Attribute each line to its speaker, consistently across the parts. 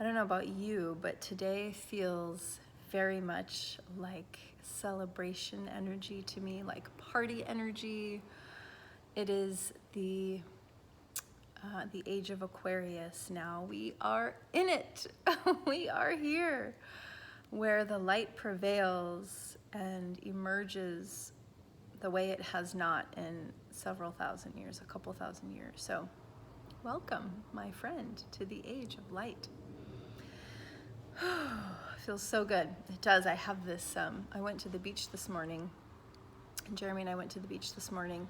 Speaker 1: I don't know about you, but today feels very much like celebration energy to me, like party energy. It is the age of Aquarius now. We are in it. We are here, where the light prevails and emerges the way it has not in several thousand years, a couple thousand years. So, welcome, my friend, to the age of light. Feels so good. It does. I have this. I went to the beach this morning. Jeremy and I went to the beach this morning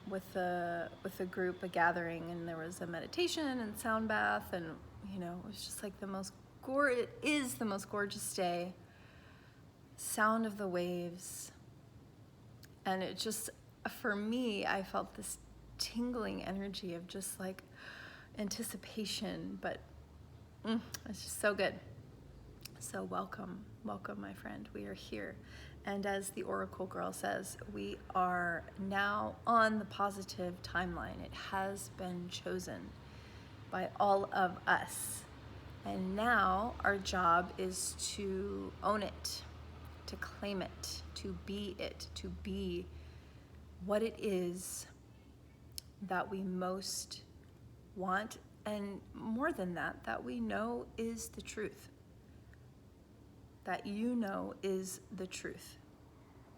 Speaker 1: with a group, a gathering, and there was a meditation and sound bath, and it was just like it is the most gorgeous day. Sound of the waves, and it just, for me, I felt this tingling energy of just like anticipation, but it's just so good. So welcome, my friend. We are here. And as the Oracle Girl says, we are now on the positive timeline. It has been chosen by all of us. And now our job is to own it, to claim it, to be what it is that we most want, and more than that, that we know is the truth. That is the truth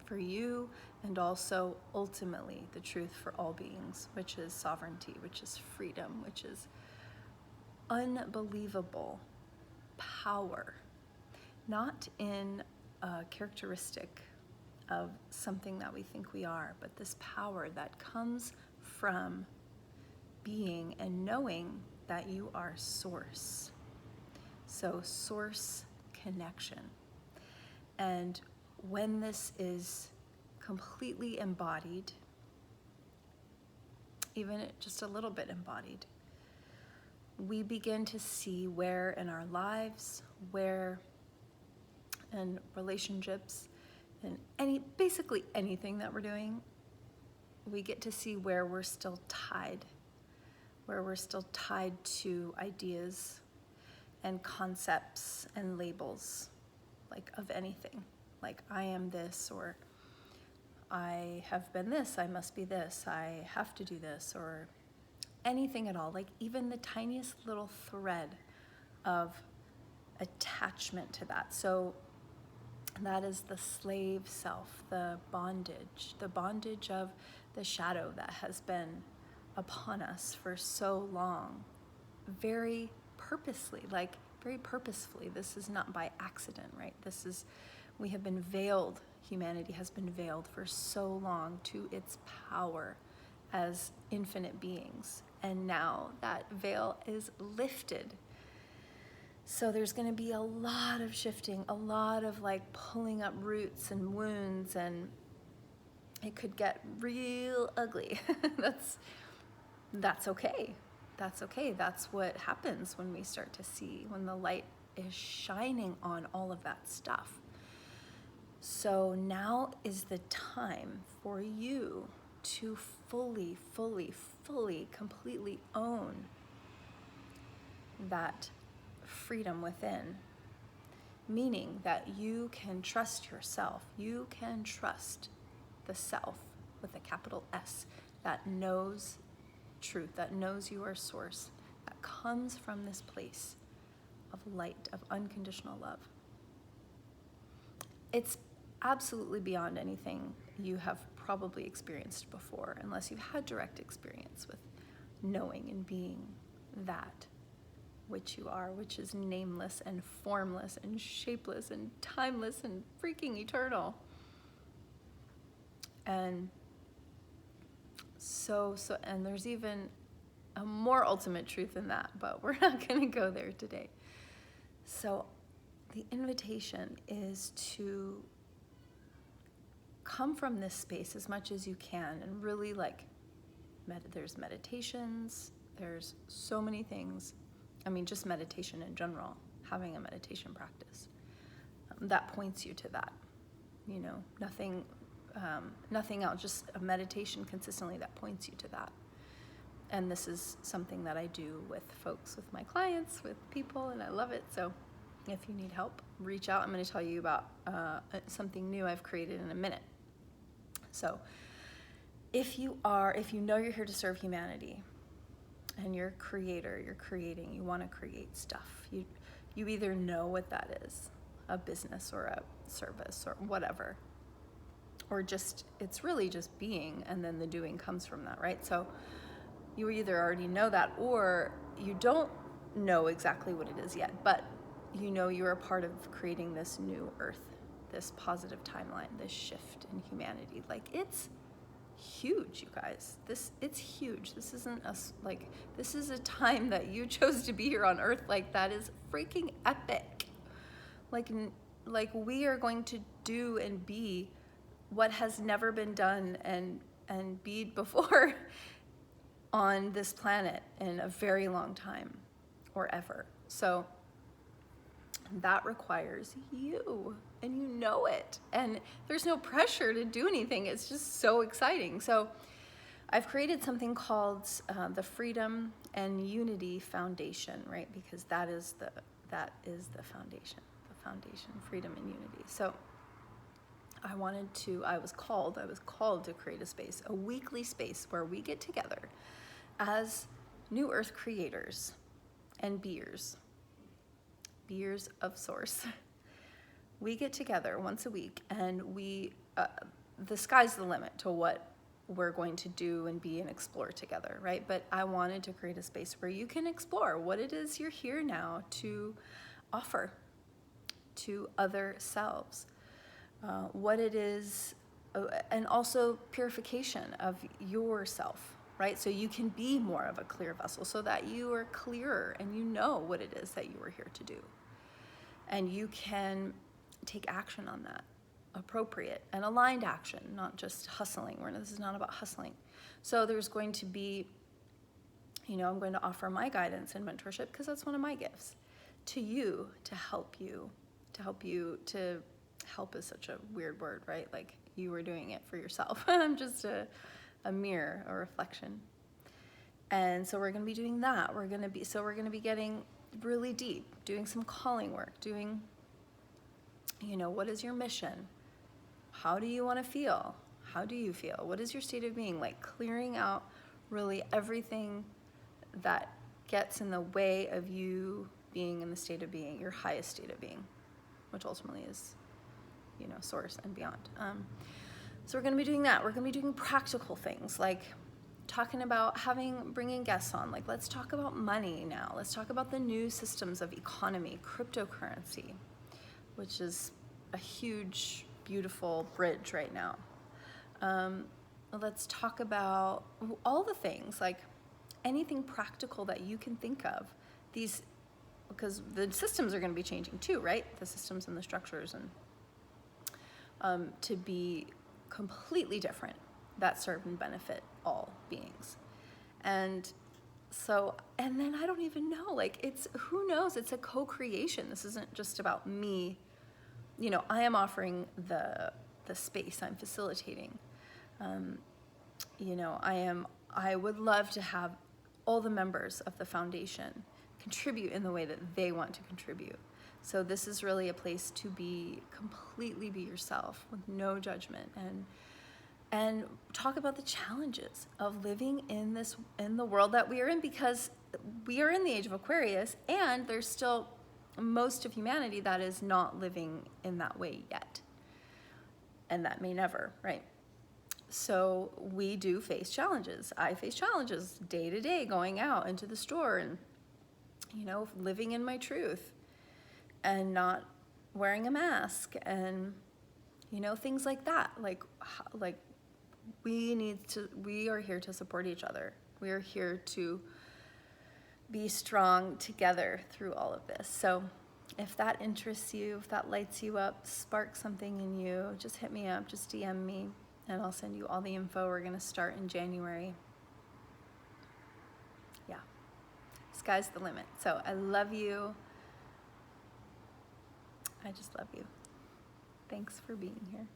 Speaker 1: for you, and also ultimately the truth for all beings, which is sovereignty, which is freedom, which is unbelievable power, not in a characteristic of something that we think we are, but this power that comes from being and knowing that you are source. So source connection. And when this is completely embodied, even just a little bit embodied, we begin to see where in our lives, where in relationships, and basically anything that we're doing, we get to see where we're still tied to ideas and concepts and labels, like of anything, like I am this, or I have been this, I must be this, I have to do this, or anything at all, like even the tiniest little thread of attachment to that. So that is the slave self, the bondage of the shadow that has been upon us for so long, very purposefully. This is not by accident, right? We have been veiled, humanity has been veiled for so long to its power as infinite beings. And now that veil is lifted. So there's going to be a lot of shifting, a lot of like pulling up roots and wounds, and it could get real ugly. That's okay. That's okay. That's what happens when we start to see, when the light is shining on all of that stuff. So now is the time for you to fully, completely own that freedom within, meaning that you can trust yourself. You can trust the self with a capital S that knows truth, that knows you are source, that comes from this place of light, of unconditional love. It's absolutely beyond anything you have probably experienced before, unless you've had direct experience with knowing and being that which you are, which is nameless and formless and shapeless and timeless and freaking eternal. And and there's even a more ultimate truth than that, but we're not going to go there today. So the invitation is to come from this space as much as you can, and really there's meditations, there's so many things. I mean, just meditation in general, having a meditation practice that points you to that, nothing else, just a meditation consistently that points you to that. And this is something that I do with folks, with my clients, with people, and I love it. So if you need help, reach out. I'm going to tell you about something new I've created in a minute. So if you know you're here to serve humanity, and you're a creator, you're creating, you want to create stuff, you either know what that is, a business or a service or whatever, or just, it's really just being, and then the doing comes from that, right? So you either already know that, or you don't know exactly what it is yet, but you know you're a part of creating this new earth, this positive timeline, this shift in humanity. Like, it's huge, you guys. It's huge. This isn't us, like, this is a time that you chose to be here on earth. Like, that is freaking epic. Like we are going to do and be what has never been done and be before on this planet in a very long time, or ever. So that requires you, and you know it, and there's no pressure to do anything. It's just so exciting. So I've created something called the Freedom and Unity Foundation, right? Because that is the foundation, freedom and unity. So I was called to create a space, a weekly space where we get together as New Earth creators and beers of source. We get together once a week, and the sky's the limit to what we're going to do and be and explore together, right? But I wanted to create a space where you can explore what it is you're here now to offer to other selves, what it is, and also purification of yourself, right? So you can be more of a clear vessel, so that you are clearer and you know what it is that you are here to do. And you can take action on that, appropriate and aligned action, not just hustling. This is not about hustling. So there's going to be, I'm going to offer my guidance and mentorship, because that's one of my gifts to you, to help you. Help is such a weird word, right? Like, you were doing it for yourself. I'm just a mirror, a reflection. And so we're going to be doing that. We're going to be getting really deep, doing some calling work, doing, what is your mission? How do you want to feel? How do you feel? What is your state of being? Like, clearing out really everything that gets in the way of you being in the state of being, your highest state of being, which ultimately is, source and beyond. So we're going to be doing that. We're going to be doing practical things, like talking about bringing guests on. Like, let's talk about money now. Let's talk about the new systems of economy, cryptocurrency, which is a huge, beautiful bridge right now. Let's talk about all the things, like anything practical that you can think of. Because the systems are going to be changing too, right? The systems and the structures, and to be completely different, that serve and benefit all beings. And then I don't even know, like, who knows? It's a co-creation. This isn't just about me. I am offering the space, I'm facilitating. I would love to have all the members of the foundation contribute in the way that they want to contribute. So this is really a place to completely be yourself, with no judgment, and talk about the challenges of living in the world that we are in, because we are in the age of Aquarius, and there's still most of humanity that is not living in that way yet, and that may never, right? So we do face challenges. I face challenges day to day, going out into the store and living in my truth and not wearing a mask, and things like that. Like we are here to support each other. We are here to be strong together through all of this. So if that interests you, if that lights you up, sparks something in you, just hit me up, just DM me, and I'll send you all the info. We're going to start in January. Yeah. Sky's the limit. So I love you. I just love you. Thanks for being here.